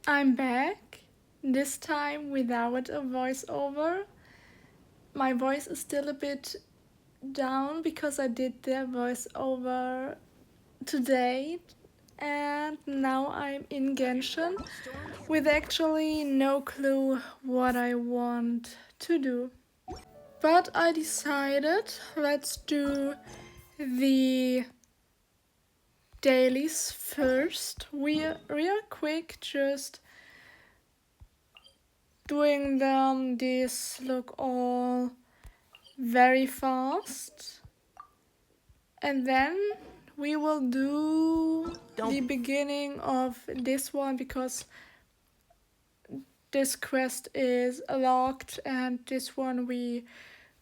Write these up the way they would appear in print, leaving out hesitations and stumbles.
I'm back, this time without a voiceover. My voice is still a bit down because I did the voiceover today, and now I'm in Genshin with actually no clue what I want to do. But I decided let's do the dailies first. We're real quick, just doing them. These look all very fast. And then we will do the beginning of this one because this quest is locked and this one we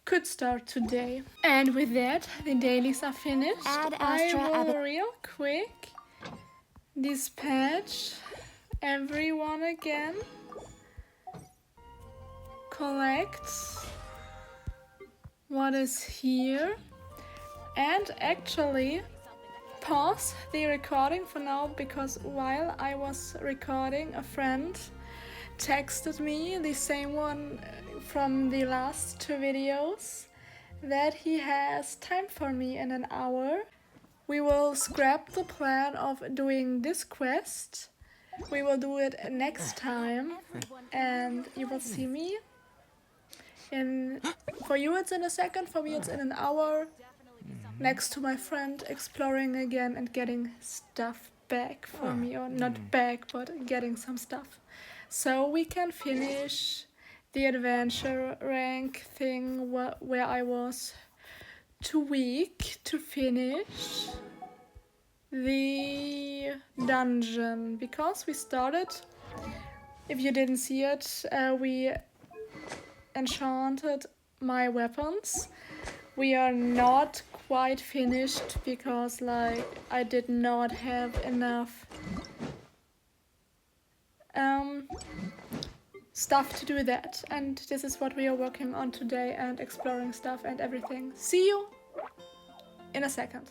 could start today. And with that, the dailies are finished. I will real quick dispatch everyone again. Collect what is here. And actually pause the recording for now because while I was recording, a friend texted me, the same one from the last two videos, that he has time for me in an hour. We will scrap the plan of doing this quest. We will do it next time and you will see me. For you it's in a second, for me it's in an hour. Next to my friend, exploring again and getting stuff back for me, or not back, but getting some stuff. So we can finish the adventure rank thing where I was too weak to finish the dungeon. Because we started, if you didn't see it, we enchanted my weapons. We are not quite finished because I did not have enough stuff to do that, and this is what we are working on today and exploring stuff and everything. See you in a second.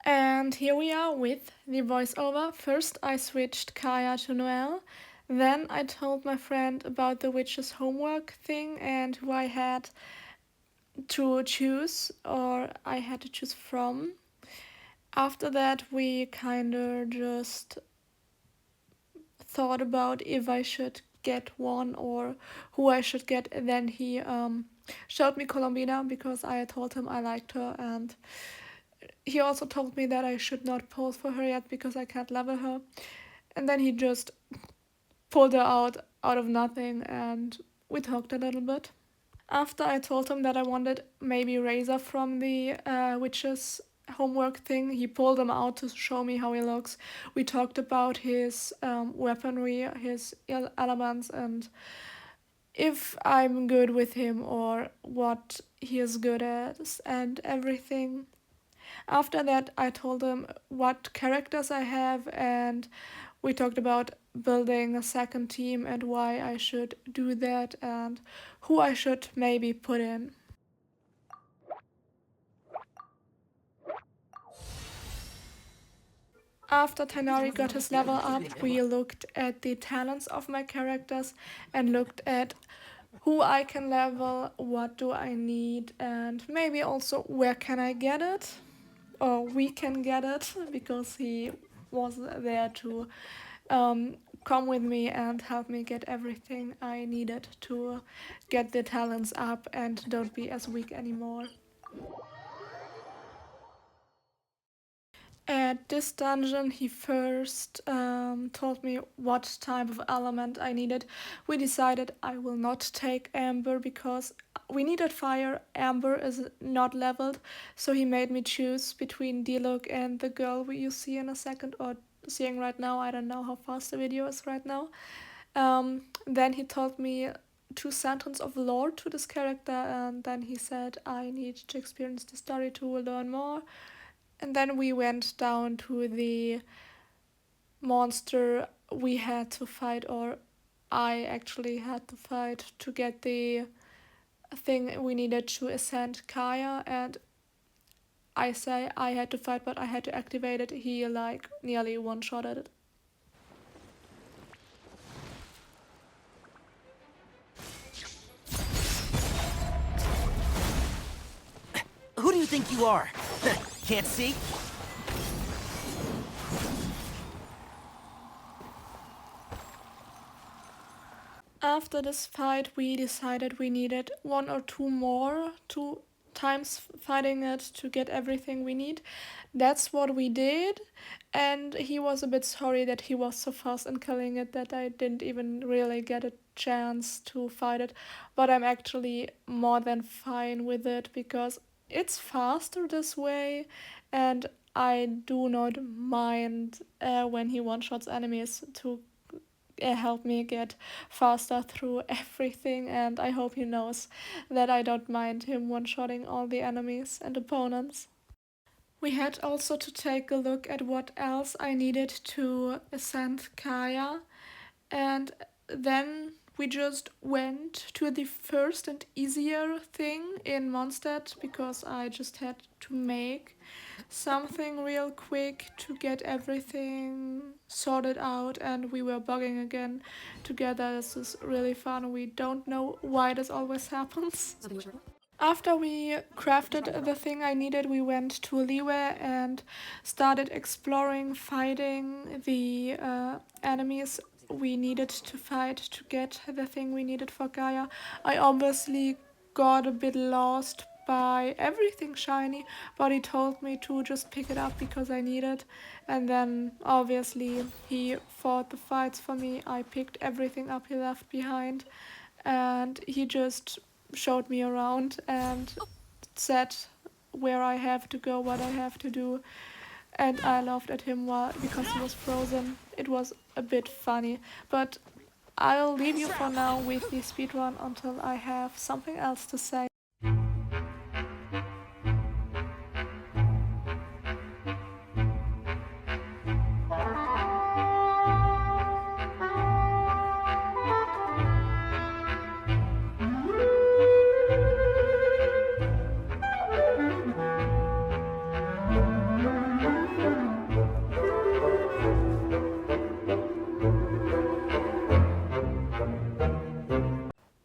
And here we are with the voiceover. First I switched Kaya to Noelle, then I told my friend about the witch's homework thing and who I had to choose, or I had to choose from. After that we kinda just thought about if I should get one or who I should get. And then he showed me Colombina because I told him I liked her, and he also told me that I should not pose for her yet because I can't level her. And then he just pulled her out of nothing and we talked a little bit. After I told him that I wanted maybe Razor from the witch's homework thing, he pulled him out to show me how he looks. We talked about his weaponry, his elements, and if I'm good with him or what he is good at and everything. After that, I told him what characters I have, and we talked about building a second team and why I should do that and who I should maybe put in. After Tainari got his level up, we looked at the talents of my characters and looked at who I can level, what do I need, and maybe also where can I get it, or we can get it, because he was there to come with me and help me get everything I needed to get the talents up and don't be as weak anymore. At this dungeon, he first told me what type of element I needed. We decided I will not take Amber because we needed fire. Amber is not leveled, so he made me choose between Diluc and the girl you see in a second, or seeing right now. I don't know how fast the video is right now. Then he told me 2 sentences of lore to this character, and then he said I need to experience the story to learn more. And then we went down to the monster we had to fight, or I actually had to fight to get the thing we needed to ascend Kaya, and I say I had to fight, but I had to activate it. He nearly one-shotted it. think you are? Can't see? After this fight, we decided we needed one or two more, two times fighting it to get everything we need. That's what we did, and he was a bit sorry that he was so fast in killing it that I didn't even really get a chance to fight it. But I'm actually more than fine with it because it's faster this way, and I do not mind when he one shots enemies to help me get faster through everything, and I hope he knows that I don't mind him one-shotting all the enemies and opponents. We had also to take a look at what else I needed to ascend Kaya, and then we just went to the first and easier thing in Mondstadt because I just had to make something real quick to get everything sorted out, and we were bugging again together. This is really fun. We don't know why this always happens. After we crafted the thing I needed, we went to Liwe and started exploring, fighting the enemies we needed to fight to get the thing we needed for Gaia. I obviously got a bit lost by everything shiny, but he told me to just pick it up because I need it. And then obviously he fought the fights for me. I picked everything up he left behind, and he just showed me around and said where I have to go, what I have to do. And I laughed at him because he was frozen. It was a bit funny, but I'll leave you for now with the speedrun until I have something else to say.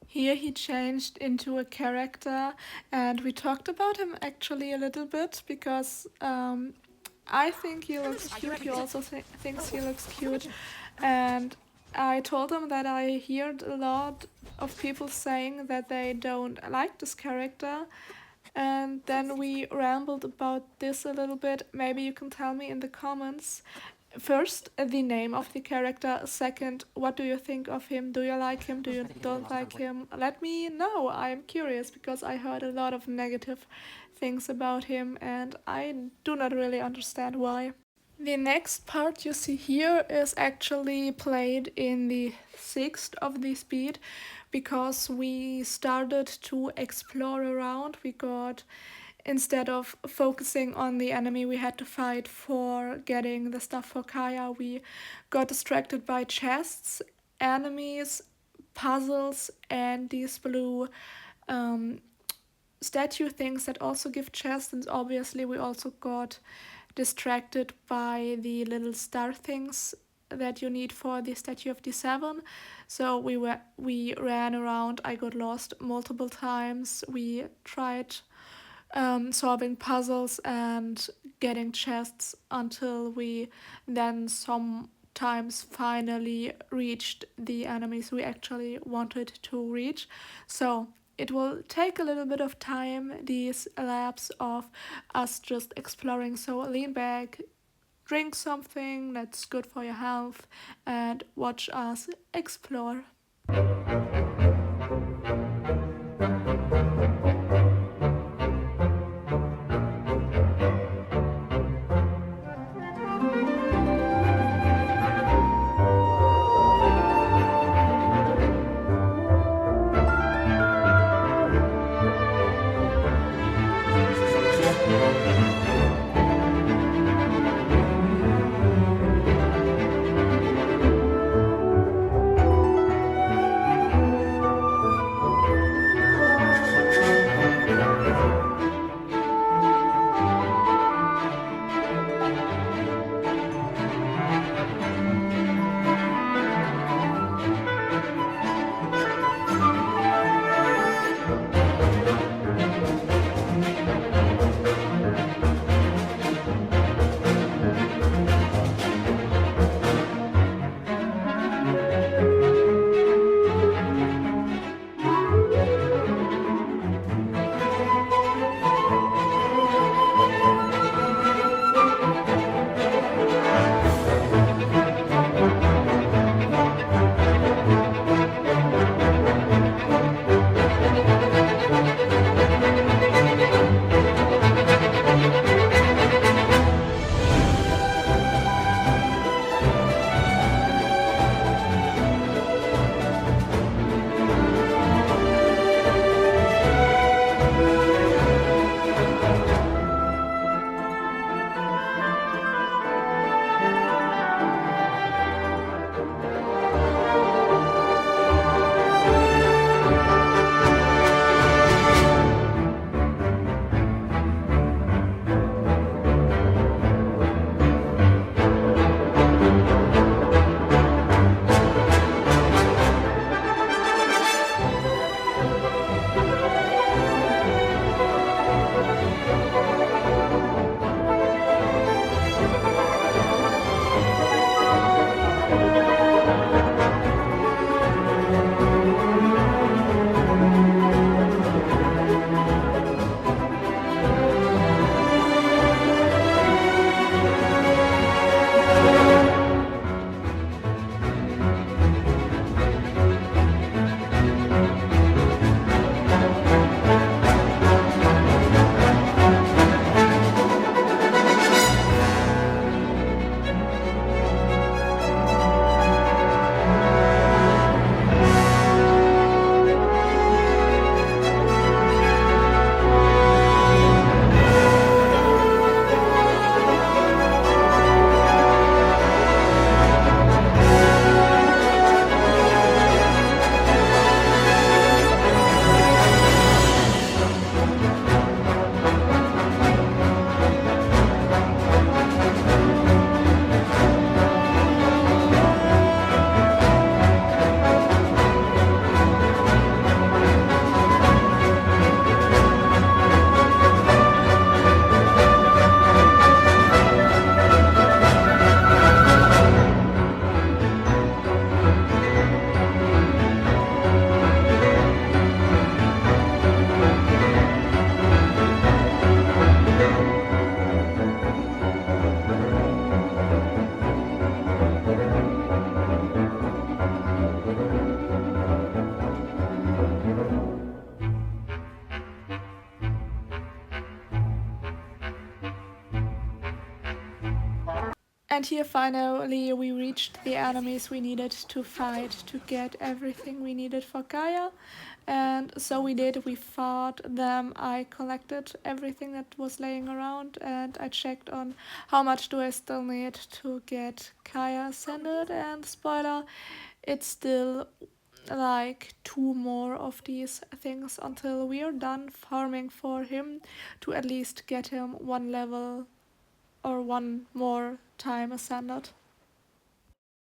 Here he changed into a character, and we talked about him actually a little bit because I think he looks cute. He also thinks he looks cute, and I told him that I heard a lot of people saying that they don't like this character, and then we rambled about this a little bit. Maybe you can tell me in the comments. First, the name of the character. Second, what do you think of him? Do you like him? Do you don't like him? Let me know. I'm curious because I heard a lot of negative things about him and I do not really understand why. The next part you see here is actually played in the 6th of the speed because we started to explore around. We got, instead of focusing on the enemy we had to fight for getting the stuff for Kaya, we got distracted by chests, enemies, puzzles, and these blue statue things that also give chests. And obviously we also got distracted by the little star things that you need for the statue of D7. So we ran around. I got lost multiple times. We tried solving puzzles and getting chests until we then sometimes finally reached the enemies we actually wanted to reach. So it will take a little bit of time, these laps of us just exploring. So lean back, drink something that's good for your health, and watch us explore. And here finally we reached the enemies we needed to fight to get everything we needed for Gaia. And so we did, we fought them, I collected everything that was laying around and I checked on how much do I still need to get Kaya ascended, and spoiler, it's still like two more of these things until we are done farming for him to at least get him one level or one more time ascended.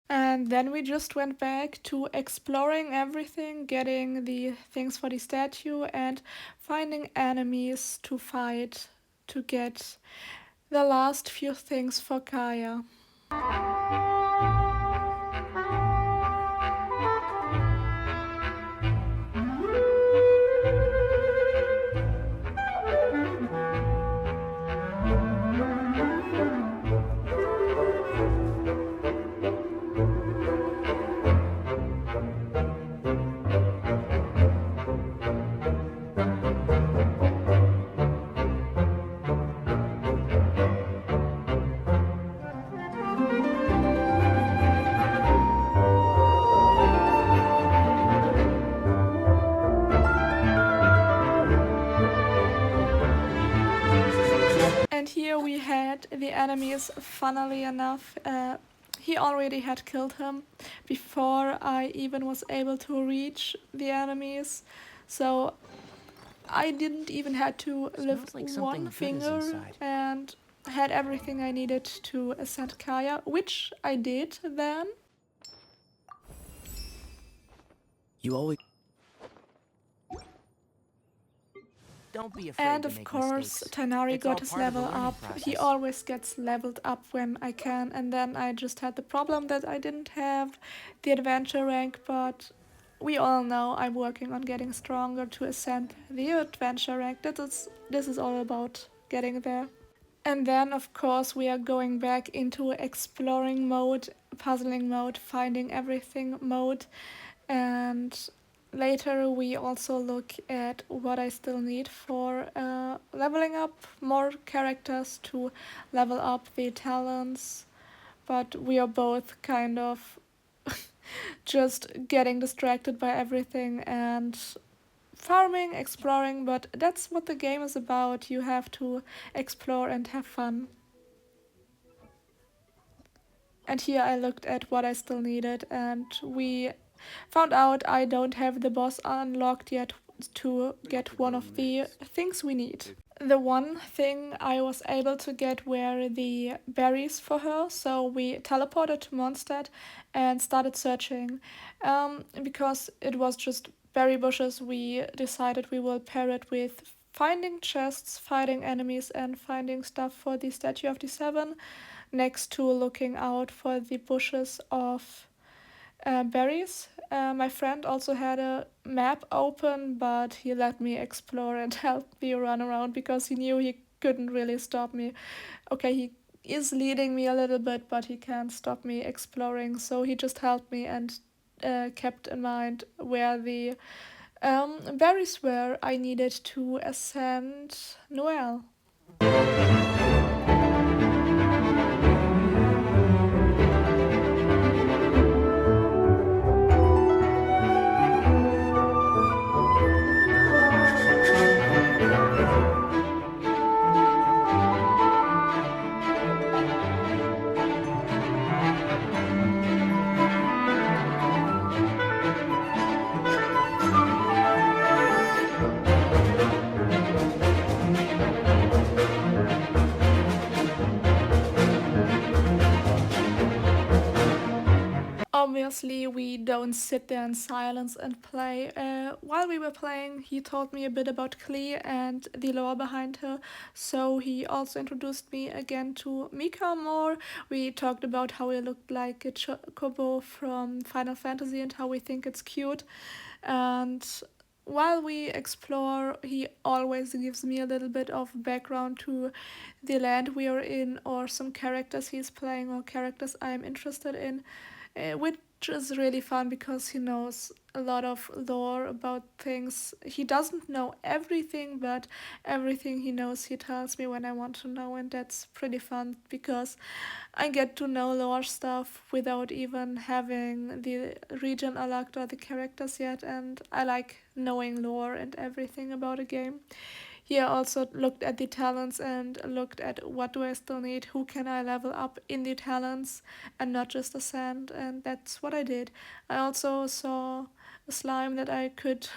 And then we just went back to exploring everything, getting the things for the statue, and finding enemies to fight to get the last few things for Kaya. And here we had the enemies, funnily enough. He already had killed him before I even was able to reach the enemies. So I didn't even had to lift like one finger and had everything I needed to ascend Kaya, which I did then. You always don't be afraid And to of make course, mistakes. Tanari It's all got his part of the level learning up. He process. always gets leveled up when I can, and then I just had the problem that I didn't have the adventure rank, but we all know I'm working on getting stronger to ascend the adventure rank. This is all about getting there. And then, of course, we are going back into exploring mode, puzzling mode, finding everything mode, and later we also look at what I still need for leveling up more characters to level up the talents. But we are both kind of just getting distracted by everything and farming, exploring, but that's what the game is about. You have to explore and have fun. And here I looked at what I still needed, and we found out I don't have the boss unlocked yet to get one of the things we need. The one thing I was able to get were the berries for her, so we teleported to Mondstadt and started searching. Because it was just berry bushes, we decided we will pair it with finding chests, fighting enemies, and finding stuff for the Statue of the Seven, next to looking out for the bushes of berries. My friend also had a map open, but he let me explore and help me run around because he knew he couldn't really stop me. Okay, he is leading me a little bit, but he can't stop me exploring, so he just helped me and kept in mind where the berries were I needed to ascend Noel. Obviously, we don't sit there in silence and play. While we were playing, he told me a bit about Klee and the lore behind her, so he also introduced me again to Mika more. We talked about how he looked like a chocobo from Final Fantasy and how we think it's cute. And while we explore, he always gives me a little bit of background to the land we are in, or some characters he's playing, or characters I'm interested in, which which is really fun because he knows a lot of lore about things. He doesn't know everything, but everything he knows he tells me when I want to know, and that's pretty fun because I get to know lore stuff without even having the region unlocked or the characters yet, and I like knowing lore and everything about a game. He also looked at the talents and looked at what do I still need, who can I level up in the talents and not just ascend, and that's what I did. I also saw a slime that I could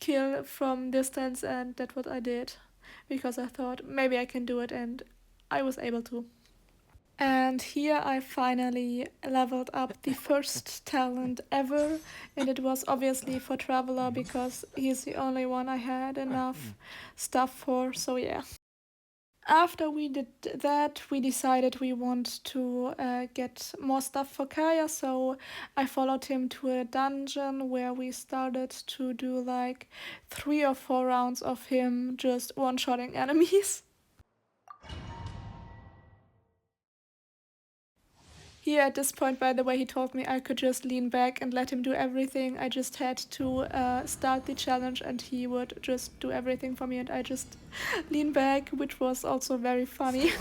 kill from distance, and that's what I did because I thought maybe I can do it, and I was able to. And here I finally leveled up the first talent ever, and it was obviously for Traveler because he's the only one I had enough stuff for, so yeah. After we did that, we decided we want to get more stuff for Kaya, so I followed him to a dungeon where we started to do like 3 or 4 rounds of him just one-shotting enemies. Here at this point, by the way, he told me I could just lean back and let him do everything. I just had to start the challenge and he would just do everything for me, and I just lean back, which was also very funny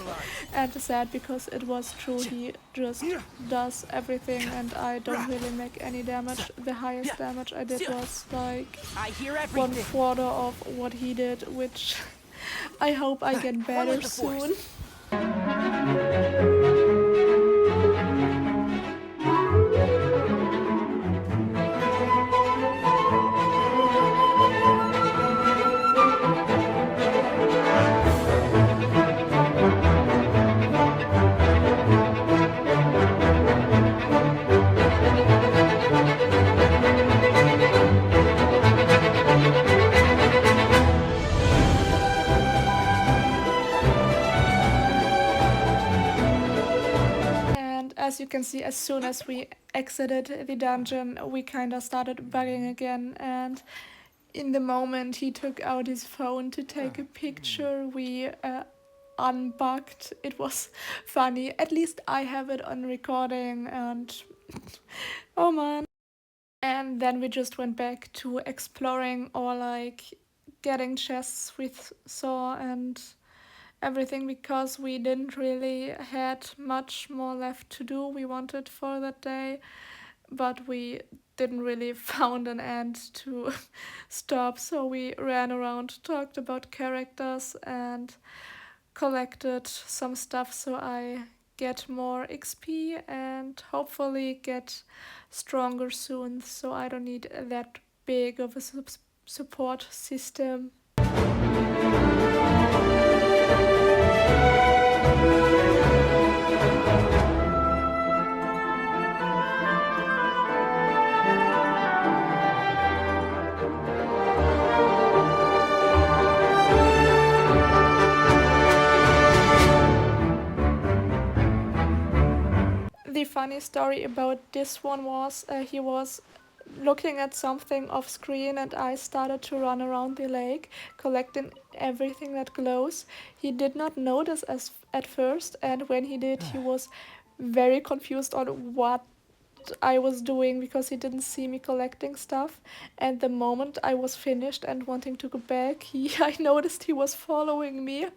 and sad because it was true. He just does everything and I don't really make any damage. The highest damage I did was like I hear 1/4 of what he did, which I hope I get better soon. As you can see, as soon as we exited the dungeon, we kind of started bugging again, and in the moment he took out his phone to take a picture, we unbugged. It was funny. At least I have it on recording, and oh man. And then we just went back to exploring or like getting chests we saw and everything because we didn't really had much more left to do we wanted for that day, but we didn't really found an end to stop, so we ran around, talked about characters and collected some stuff so I get more XP and hopefully get stronger soon, so I don't need that big of a support system. The funny story about this one was he was looking at something off screen and I started to run around the lake collecting everything that glows. He did not notice as at first, and when he did he was very confused on what I was doing because he didn't see me collecting stuff, and the moment I was finished and wanting to go back, I noticed he was following me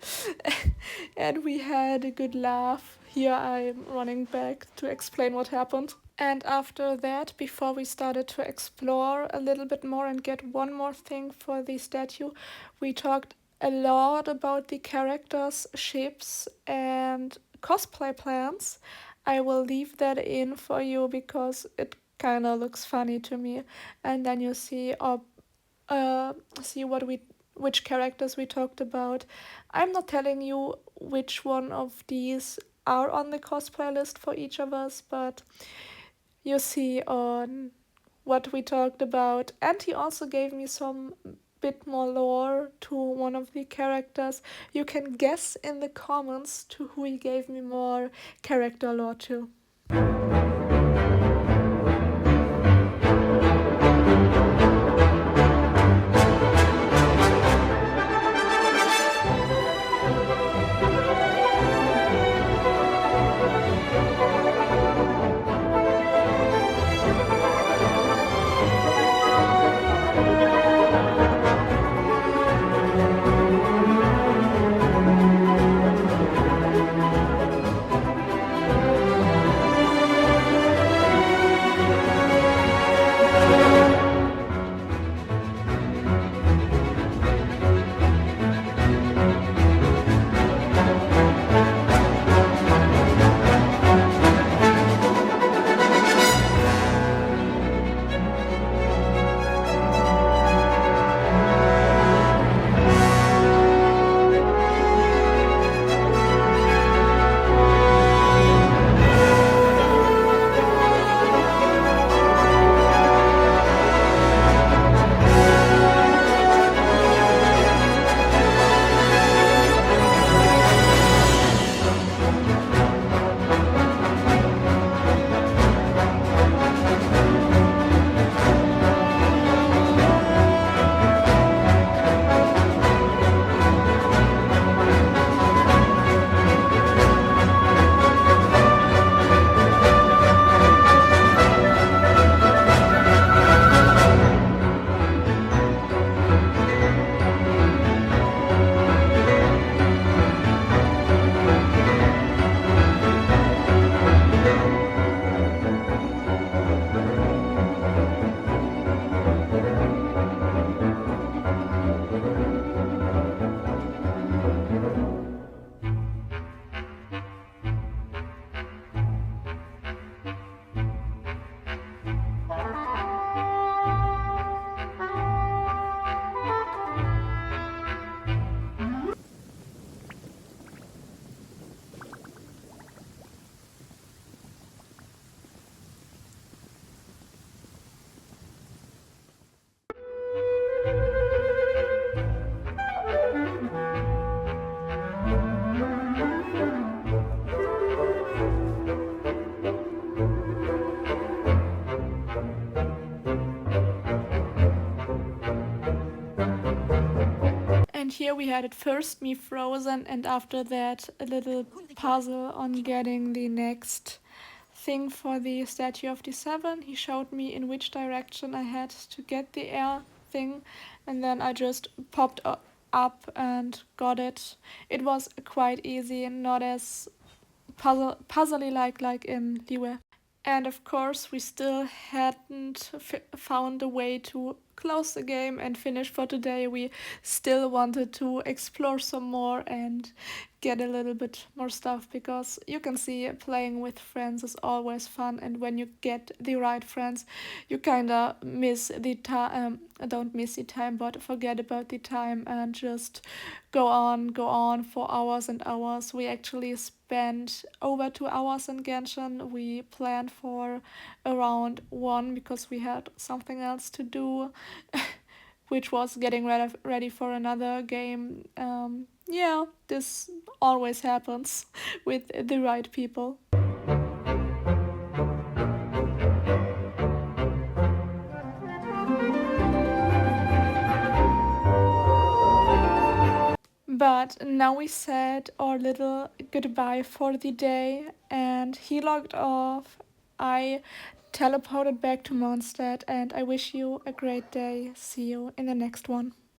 and we had a good laugh. Here I'm running back to explain what happened. And after that, before we started to explore a little bit more and get one more thing for the statue, we talked a lot about the characters, ships, and cosplay plans. I will leave that in for you because it kind of looks funny to me, and then you see see which characters we talked about. I'm not telling you which one of these are on the cosplay list for each of us, but you see on what we talked about. And he also gave me some bit more lore to one of the characters. You can guess in the comments to who he gave me more character lore to. here we had at first me frozen, and after that a little puzzle on getting the next thing for the Statue of the Seven. He showed me in which direction I had to get the air thing, and then I just popped up and got it. It was quite easy and not as puzzly like in Liwe. And of course, we still hadn't found a way to close the game and finish for today. We still wanted to explore some more and get a little bit more stuff, because you can see playing with friends is always fun, and when you get the right friends, you kind of miss the time, don't miss the time, but forget about the time and just go on for hours and hours. We actually spent over 2 hours in Genshin. We planned for around one because we had something else to do, which was getting ready for another game. Yeah, this always happens with the right people. But now we said our little goodbye for the day, and he logged off. I teleported back to Mondstadt, and I wish you a great day. See you in the next one.